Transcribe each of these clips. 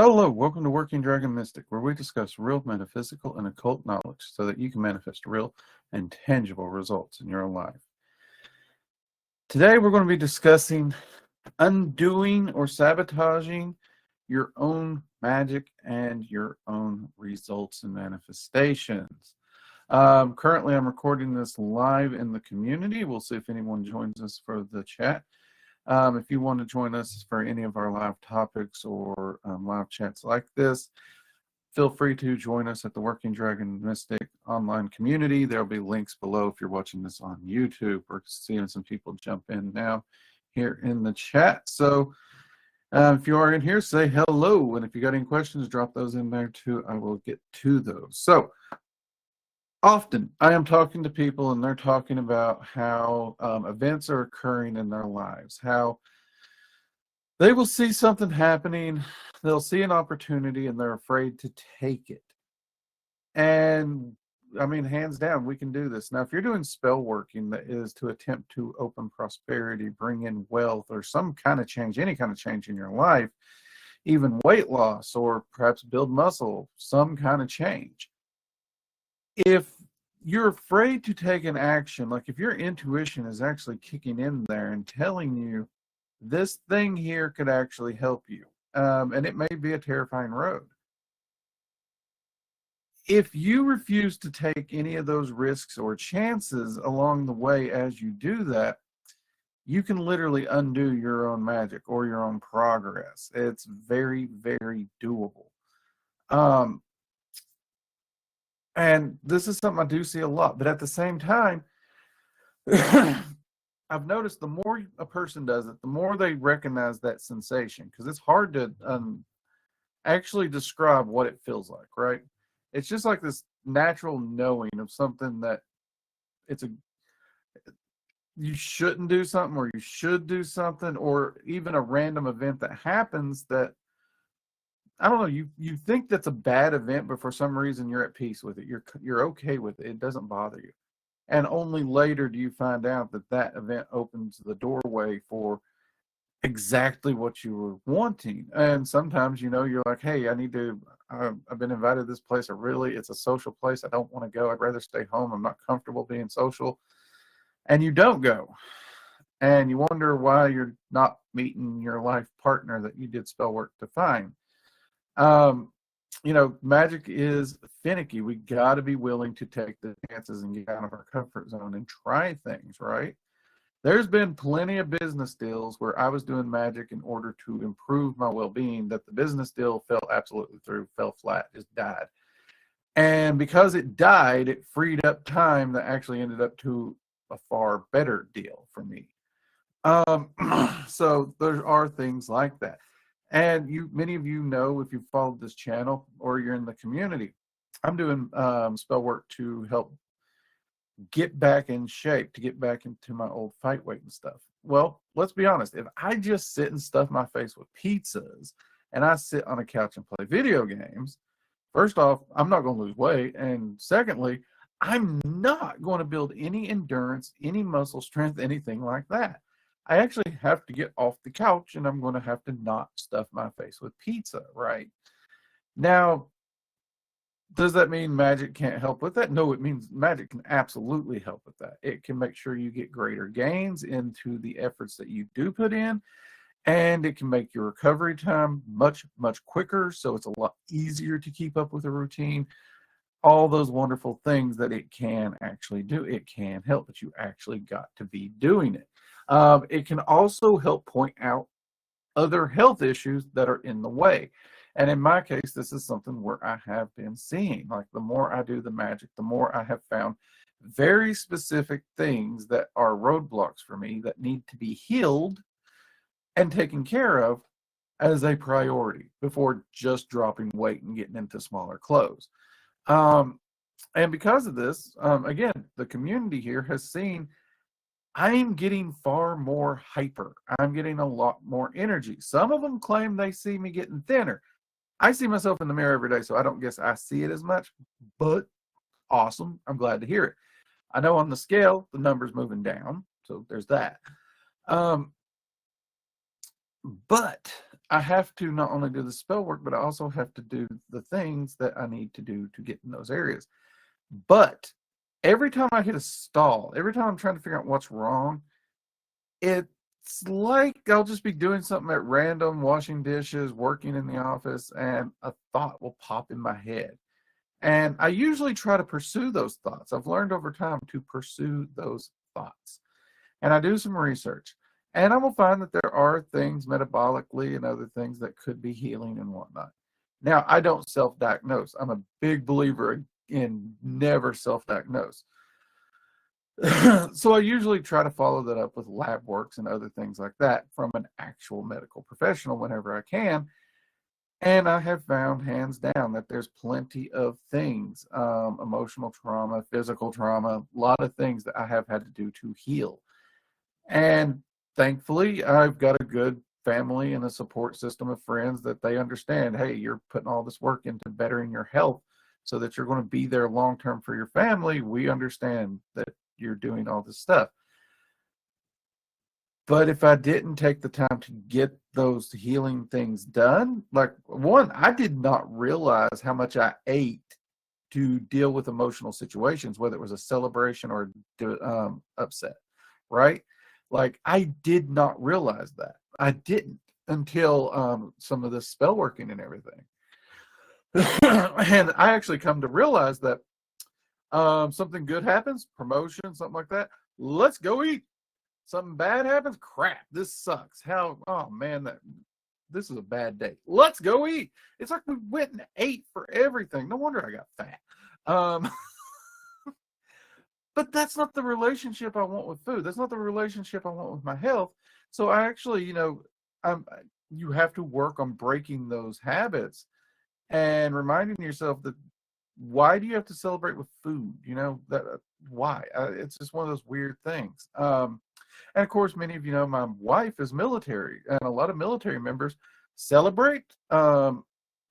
Hello, welcome to Working Dragon Mystic, where we discuss real metaphysical and occult knowledge so that you can manifest real and tangible results in your own life. Today we're going to be discussing undoing or sabotaging your own magic and your own results and manifestations. Currently I'm recording this live in the community. We'll see if anyone joins us for the chat. If you want to join us for any of our live topics or live chats like this, feel free to join us at the Working Dragon Mystic online community. There'll be links below if you're watching this on YouTube. We're seeing some people jump in now here in the chat. So if you are in here, say hello. And if you got any questions, drop those in there too. I will get to those. So often I am talking to people and they're talking about how events are occurring in their lives, how they will see something happening, they'll see an opportunity and they're afraid to take it. And I mean, hands down, we can do this. Now, if you're doing spell working that is to attempt to open prosperity, bring in wealth or some kind of change, any kind of change in your life, even weight loss or perhaps build muscle, some kind of change. If you're afraid to take an action, like if your intuition is actually kicking in there and telling you this thing here could actually help you, and it may be a terrifying road. If you refuse to take any of those risks or chances along the way as you do that, you can literally undo your own magic or your own progress. It's very, very doable. And this is something I do see a lot, but at the same time, I've noticed the more a person does it, the more they recognize that sensation, because it's hard to actually describe what it feels like, right? It's just like this natural knowing of something that you shouldn't do something or you should do something, or even a random event that happens that, I don't know, you think that's a bad event, but for some reason you're at peace with it. You're okay with it. It doesn't bother you. And only later do you find out that that event opens the doorway for exactly what you were wanting. And sometimes, you're like, hey, I've been invited to this place. It's a social place. I don't want to go. I'd rather stay home. I'm not comfortable being social. And you don't go. And you wonder why you're not meeting your life partner that you did spell work to find. Magic is finicky. We got to be willing to take the chances and get out of our comfort zone and try things, right? There's been plenty of business deals where I was doing magic in order to improve my well-being that the business deal fell absolutely through, fell flat, just died. And because it died, it freed up time that actually ended up to a far better deal for me. So there are things like that. And many of you know, if you've followed this channel or you're in the community, I'm doing spell work to help get back in shape, to get back into my old fight weight and stuff. Well, let's be honest. If I just sit and stuff my face with pizzas and I sit on a couch and play video games, first off, I'm not going to lose weight. And secondly, I'm not going to build any endurance, any muscle strength, anything like that. I actually have to get off the couch and I'm going to have to not stuff my face with pizza, right? Now, does that mean magic can't help with that? No, it means magic can absolutely help with that. It can make sure you get greater gains into the efforts that you do put in, and it can make your recovery time much, much quicker, so it's a lot easier to keep up with a routine. All those wonderful things that it can actually do. It can help, but you actually got to be doing it. It can also help point out other health issues that are in the way. And in my case, this is something where I have been seeing, like the more I do the magic, the more I have found very specific things that are roadblocks for me that need to be healed and taken care of as a priority before just dropping weight and getting into smaller clothes. And because of this, again, the community here has seen I'm getting far more hyper. I'm getting a lot more energy. Some of them claim they see me getting thinner. I see myself in the mirror every day, so I don't guess I see it as much, but awesome. I'm glad to hear it. I know on the scale, the number's moving down, so there's that. But I have to not only do the spell work, but I also have to do the things that I need to do to get in those areas. But every time I hit a stall, every time I'm trying to figure out what's wrong, it's like I'll just be doing something at random, washing dishes, working in the office, and a thought will pop in my head. And I usually try to pursue those thoughts. I've learned over time to pursue those thoughts. And I do some research. And I will find that there are things metabolically and other things that could be healing and whatnot. Now, I don't self-diagnose. I'm a big believer in never self-diagnose. So I usually try to follow that up with lab works and other things like that from an actual medical professional whenever I can. And I have found hands down that there's plenty of things, emotional trauma, physical trauma, a lot of things that I have had to do to heal. And thankfully, I've got a good family and a support system of friends that they understand, hey, you're putting all this work into bettering your health so that you're going to be there long term for your family. We understand that you're doing all this stuff. But if I didn't take the time to get those healing things done, like one, I did not realize how much I ate to deal with emotional situations, whether it was a celebration or upset, right? Like I did not realize that. I didn't until some of this spell working and everything. And I actually come to realize that something good happens, promotion, something like that. Let's go eat. Something bad happens, crap, this sucks. Oh man, this is a bad day. Let's go eat. It's like we went and ate for everything. No wonder I got fat. But that's not the relationship I want with food. That's not the relationship I want with my health. So I actually, you have to work on breaking those habits and reminding yourself that why do you have to celebrate with food? Why? It's just one of those weird things. And of course, many of you know my wife is military, and a lot of military members celebrate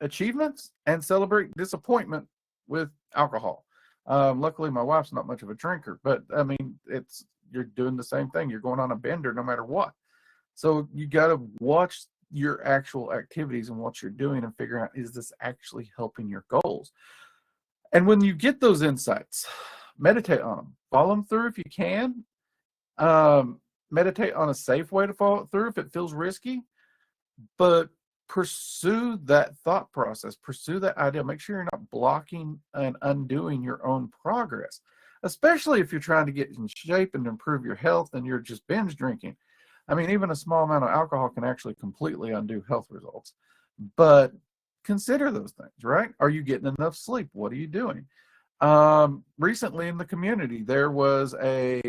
achievements and celebrate disappointment with alcohol. Luckily, my wife's not much of a drinker, but I mean, you're doing the same thing. You're going on a bender no matter what. So you got to watch your actual activities and what you're doing and figure out, is this actually helping your goals? And when you get those insights, meditate on them. Follow them through if you can. Meditate on a safe way to follow it through if it feels risky. But pursue that thought process. Pursue that idea. Make sure you're not blocking and undoing your own progress, especially if you're trying to get in shape and improve your health and you're just binge drinking. I mean, even a small amount of alcohol can actually completely undo health results. But consider those things, right? Are you getting enough sleep? What are you doing? Recently in the community, there was a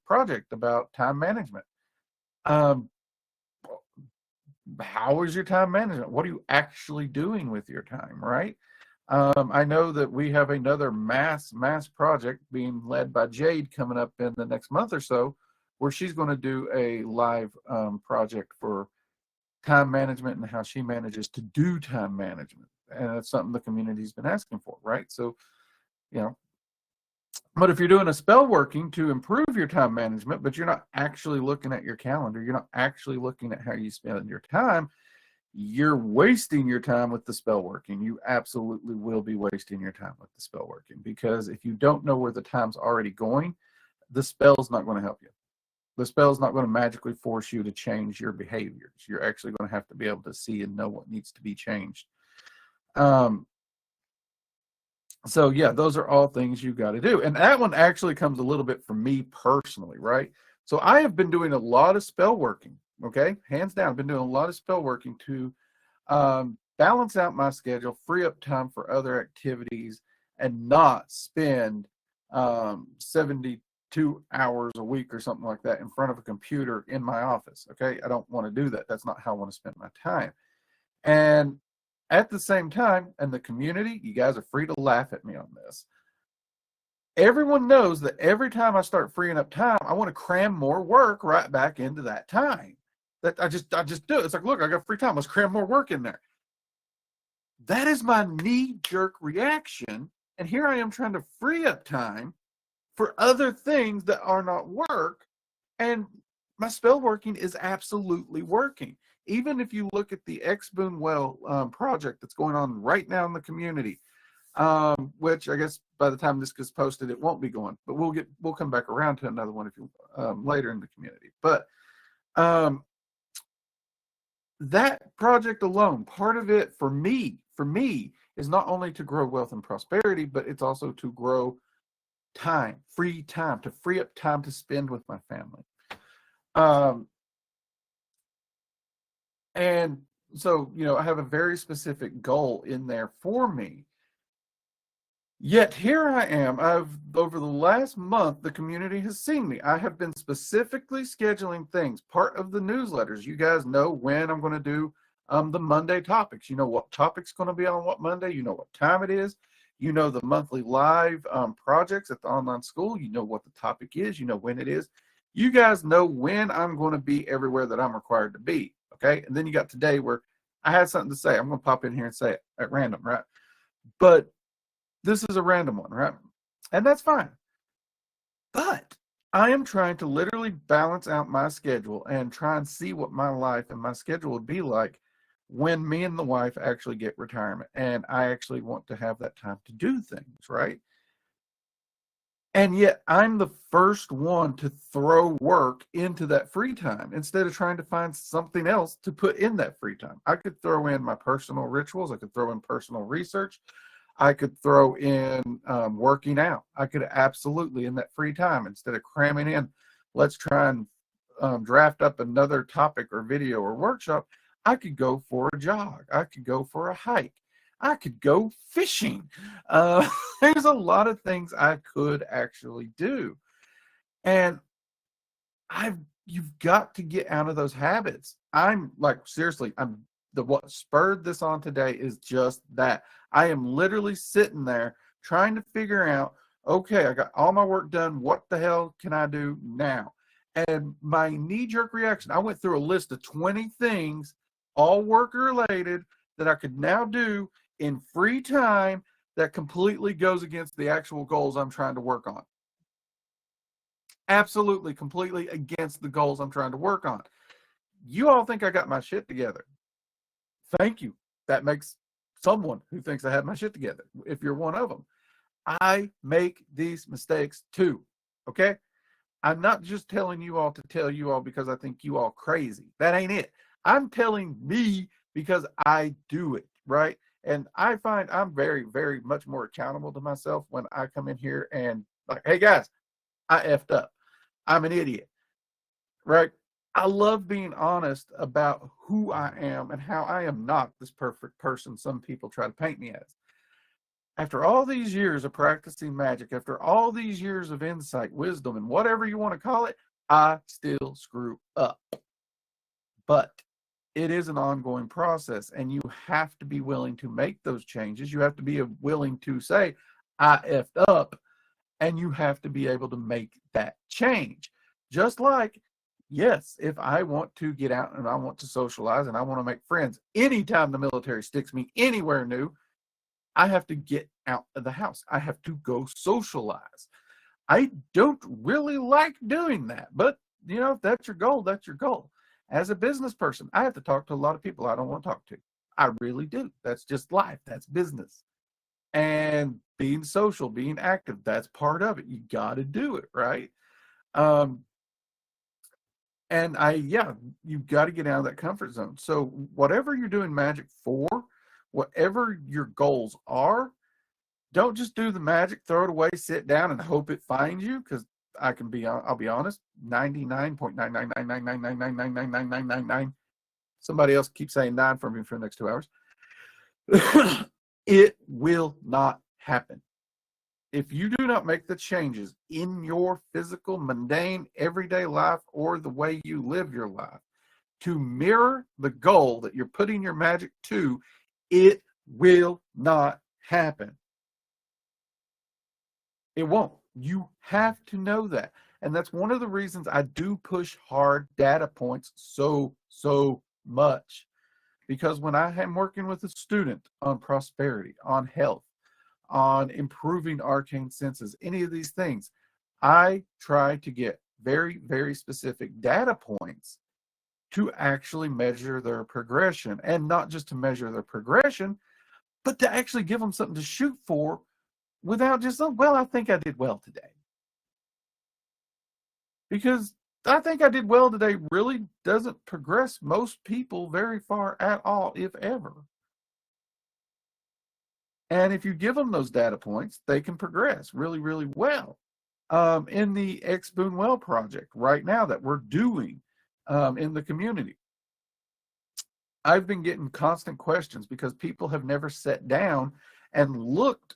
project about time management. How is your time management? What are you actually doing with your time, right? I know that we have another mass project being led by Jade coming up in the next month or so, where she's going to do a live project for time management and how she manages to do time management. And it's something the community's been asking for, right? So, but if you're doing a spell working to improve your time management, but you're not actually looking at your calendar, you're not actually looking at how you spend your time, you're wasting your time with the spell working. You absolutely will be wasting your time with the spell working, because if you don't know where the time's already going, the spell's not going to help you. The spell's not going to magically force you to change your behaviors. You're actually going to have to be able to see and know what needs to be changed. So yeah, those are all things you got to do. And that one actually comes a little bit from me personally, right? So I have been doing a lot of spell working, okay? Hands down, I've been doing a lot of spell working to balance out my schedule, free up time for other activities, and not spend 72 hours a week or something like that in front of a computer in my office, okay? I don't want to do that. That's not how I want to spend my time. And at the same time, in the community, you guys are free to laugh at me on this. Everyone knows that every time I start freeing up time, I want to cram more work right back into that time. That I just do. It's like, look, I got free time. Let's cram more work in there. That is my knee-jerk reaction. And here I am trying to free up time for other things that are not work. And my spell working is absolutely working. Even if you look at the X Boon Well project that's going on right now in the community, which I guess by the time this gets posted, it won't be going, but we'll come back around to another one if you later in the community. But that project alone, part of it for me, is not only to grow wealth and prosperity, but it's also to grow time, free time, to free up time to spend with my family. And so, I have a very specific goal in there for me. Yet here I am. Over the last month, the community has seen me. I have been specifically scheduling things. Part of the newsletters, you guys know when I'm going to do the Monday topics. You know what topic's going to be on what Monday. You know what time it is. You know the monthly live projects at the online school. You know what the topic is. You know when it is. You guys know when I'm going to be everywhere that I'm required to be. Okay. And then you got today where I had something to say. I'm going to pop in here and say it at random, right? But this is a random one, right? And that's fine. But I am trying to literally balance out my schedule and try and see what my life and my schedule would be like when me and the wife actually get retirement. And I actually want to have that time to do things, right? And yet I'm the first one to throw work into that free time instead of trying to find something else to put in that free time. I could throw in my personal rituals. I could throw in personal research. I could throw in working out. I could absolutely, in that free time, instead of cramming in, let's try and draft up another topic or video or workshop, I could go for a jog. I could go for a hike. I could go fishing. There's a lot of things I could actually do. And you've got to get out of those habits. I'm like, seriously, what spurred this on today is just that. I am literally sitting there trying to figure out, okay, I got all my work done. What the hell can I do now? And my knee-jerk reaction, I went through a list of 20 things, all work-related, that I could now do in free time that completely goes against the actual goals I'm trying to work on. Absolutely, completely against the goals I'm trying to work on. You all think I got my shit together. Thank you. That makes someone who thinks I have my shit together, if you're one of them. I make these mistakes too, okay? I'm not just telling you all to tell you all because I think you all crazy. That ain't it. I'm telling me because I do it, right? And I find I'm very, very much more accountable to myself when I come in here and like, hey guys, I effed up. I'm an idiot, right? I love being honest about who I am and how I am not this perfect person some people try to paint me as. After all these years of practicing magic, after all these years of insight, wisdom, and whatever you want to call it, I still screw up. But it is an ongoing process, and you have to be willing to make those changes. You have to be willing to say, I effed up, and you have to be able to make that change. Just like, yes, if I want to get out and I want to socialize and I want to make friends, anytime the military sticks me anywhere new, I have to get out of the house. I have to go socialize. I don't really like doing that, but if that's your goal, that's your goal. As a business person, I have to talk to a lot of people I don't want to talk to. I really do. That's just life. That's business. And being social, being active, that's part of it. You got to do it, right? And you've got to get out of that comfort zone. So whatever you're doing magic for, whatever your goals are, don't just do the magic, throw it away, sit down and hope it finds you. Because I'll be honest, 99.99999999999. Somebody else keeps saying 9 for me for the next 2 hours. It will not happen. If you do not make the changes in your physical, mundane, everyday life or the way you live your life to mirror the goal that you're putting your magic to, it will not happen. It won't. You have to know that. And that's one of the reasons I do push hard data points so much. Because when I am working with a student on prosperity, on health, on improving arcane senses, any of these things, I try to get very, very specific data points to actually measure their progression, and not just to measure their progression, but to actually give them something to shoot for without just, oh, well, I think I did well today. Because I think I did well today really doesn't progress most people very far at all, if ever. And if you give them those data points, they can progress really, really well. In the X Boon Well project right now that we're doing in the community, I've been getting constant questions because people have never sat down and looked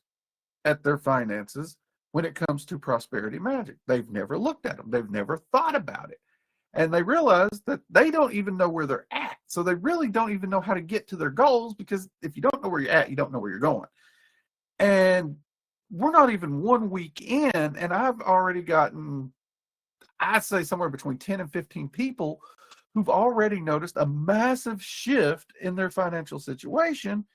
at their finances when it comes to prosperity magic. They've never looked at them. They've never thought about it. And they realize that they don't even know where they're at. So they really don't even know how to get to their goals, because if you don't know where you're at, you don't know where you're going. And we're not even 1 week in, and I've already gotten, I'd say, somewhere between 10 and 15 people who've already noticed a massive shift in their financial situation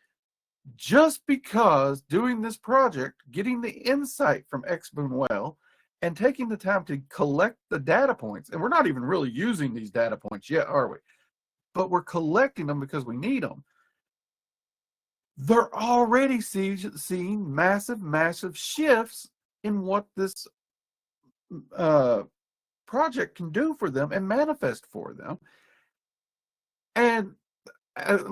just because doing this project, getting the insight from X Boon Well, and taking the time to collect the data points. And we're not even really using these data points yet, are we? But we're collecting them because we need them. They're already seeing massive shifts in what this project can do for them and manifest for them. And at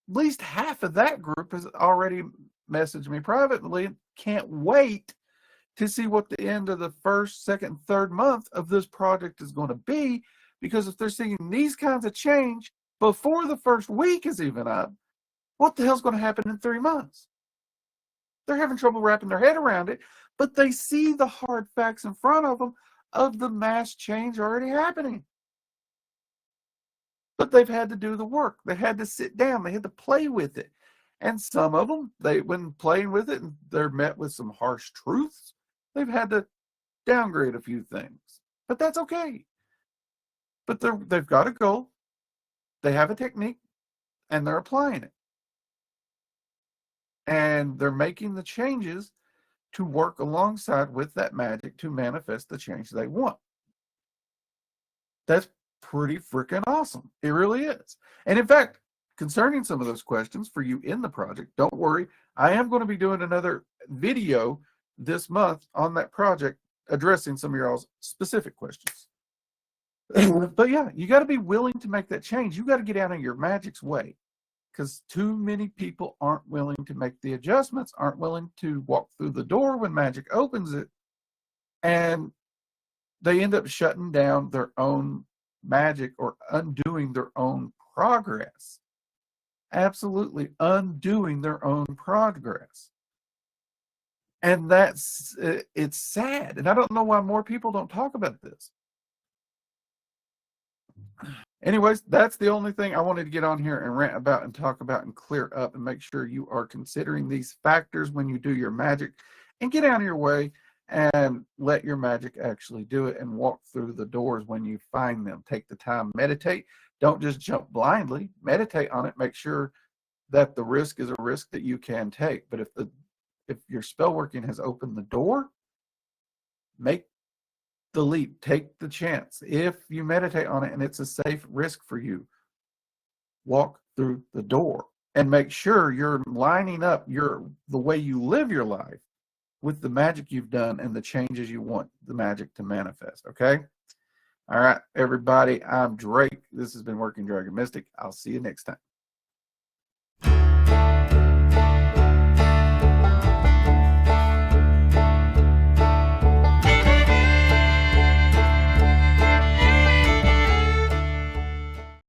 least half of that group has already messaged me privately and can't wait to see what the end of the first, second, third month of this project is going to be. Because if they're seeing these kinds of change before the first week is even up, what the hell's going to happen in 3 months? They're having trouble wrapping their head around it, but they see the hard facts in front of them of the mass change already happening. But they've had to do the work. They had to sit down. They had to play with it. And some of them, when playing with it and they're met with some harsh truths, they've had to downgrade a few things. But that's okay. But they've got a goal. They have a technique, and they're applying it. And they're making the changes to work alongside with that magic to manifest the change they want. That's pretty freaking awesome. It really is. And in fact, concerning some of those questions for you in the project, don't worry. I am going to be doing another video this month on that project addressing some of y'all's specific questions. But yeah, you got to be willing to make that change. You got to get out of your magic's way, because too many people aren't willing to make the adjustments, aren't willing to walk through the door when magic opens it, and they end up shutting down their own magic or undoing their own progress. Absolutely undoing their own progress. And it's sad. And I don't know why more people don't talk about this. Anyways, that's the only thing I wanted to get on here and rant about and talk about and clear up, and make sure you are considering these factors when you do your magic, and get out of your way and let your magic actually do it, and walk through the doors when you find them. Take the time, meditate. Don't just jump blindly. Meditate on it. Make sure that the risk is a risk that you can take. But if your spell working has opened the door, make the leap, take the chance. If you meditate on it and it's a safe risk for you, walk through the door, and make sure you're lining up the way you live your life with the magic you've done and the changes you want the magic to manifest. Okay? All right, everybody, I'm Drake. This has been Working Dragon Mystic. I'll see you next time.